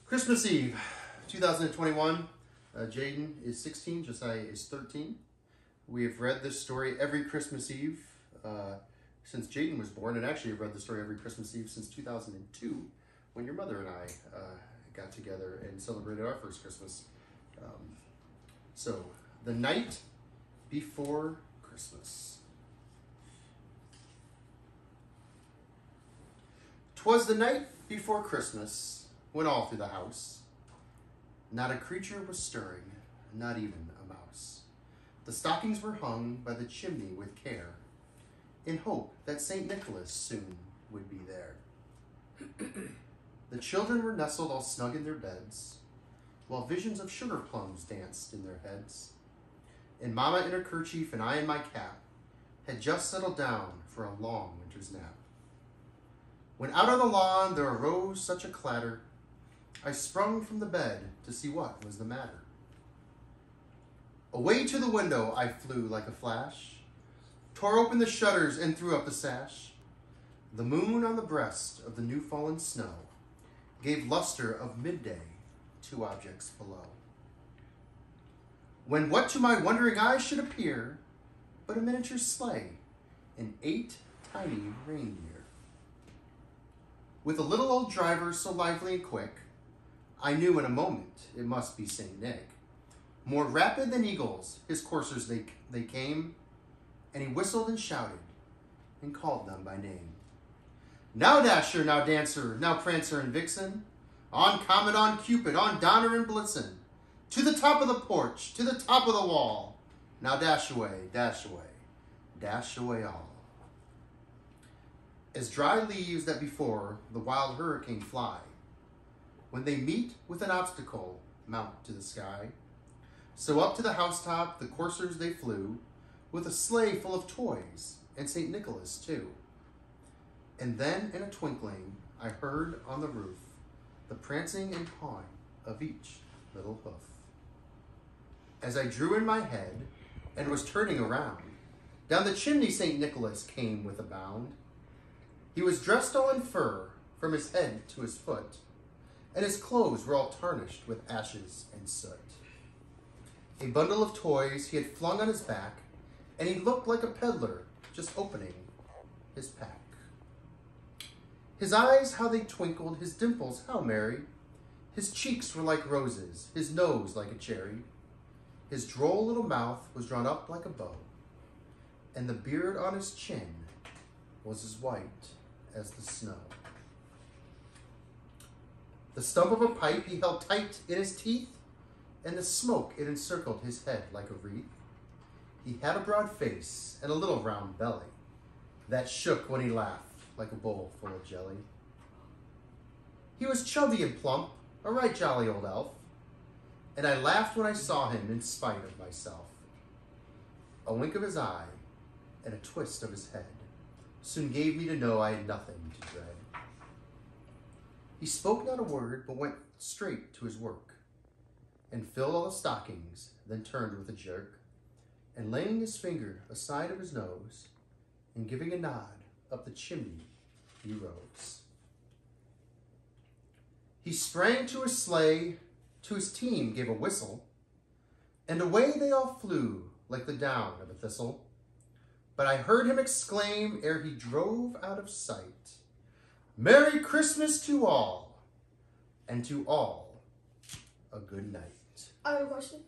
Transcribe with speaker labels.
Speaker 1: Christmas Eve, 2021. Jaden is 16, Josiah is 13. We have read this story every Christmas Eve since Jaden was born, and actually I've read the story every Christmas Eve since 2002, when your mother and I got together and celebrated our first Christmas. So, the night before Christmas. 'Twas the night before Christmas, when all through the house, not a creature was stirring, not even a mouse. The stockings were hung by the chimney with care, in hope that St. Nicholas soon would be there. The children were nestled all snug in their beds, while visions of sugar plums danced in their heads. And Mama in her kerchief and I in my cap had just settled down for a long winter's nap. When out on the lawn there arose such a clatter, I sprung from the bed to see what was the matter. Away to the window I flew like a flash, tore open the shutters and threw up the sash. The moon on the breast of the new fallen snow gave luster of midday to objects below. When what to my wondering eyes should appear but a miniature sleigh and 8 tiny reindeer. With a little old driver so lively and quick, I knew in a moment it must be St. Nick. More rapid than eagles, his coursers they came, and he whistled and shouted and called them by name. Now Dasher, now Dancer, now Prancer and Vixen, on Comet, on Cupid, on Donner and Blitzen, to the top of the porch, to the top of the wall. Now dash away, dash away all. As dry leaves that before the wild hurricane fly, when they meet with an obstacle, mount to the sky. So up to the housetop the coursers they flew, with a sleigh full of toys, and St. Nicholas too. And then in a twinkling I heard on the roof the prancing and pawing of each little hoof. As I drew in my head and was turning around, down the chimney St. Nicholas came with a bound. He was dressed all in fur from his head to his foot, and his clothes were all tarnished with ashes and soot. A bundle of toys he had flung on his back, and he looked like a peddler just opening his pack. His eyes, how they twinkled, his dimples, how merry. His cheeks were like roses, his nose like a cherry. His droll little mouth was drawn up like a bow, and the beard on his chin was as white as the snow. The stump of a pipe he held tight in his teeth, and the smoke it encircled his head like a wreath. He had a broad face and a little round belly that shook when he laughed like a bowl full of jelly. He was chubby and plump, a right jolly old elf, and I laughed when I saw him in spite of myself. A wink of his eye and a twist of his head soon gave me to know I had nothing to dread. He spoke not a word, but went straight to his work, and filled all the stockings, then turned with a jerk, and laying his finger aside of his nose, and giving a nod up the chimney, he rose. He sprang to his sleigh, to his team gave a whistle, and away they all flew like the down of a thistle. But I heard him exclaim ere he drove out of sight, "Merry Christmas to all, and to all a good night."
Speaker 2: I have a question.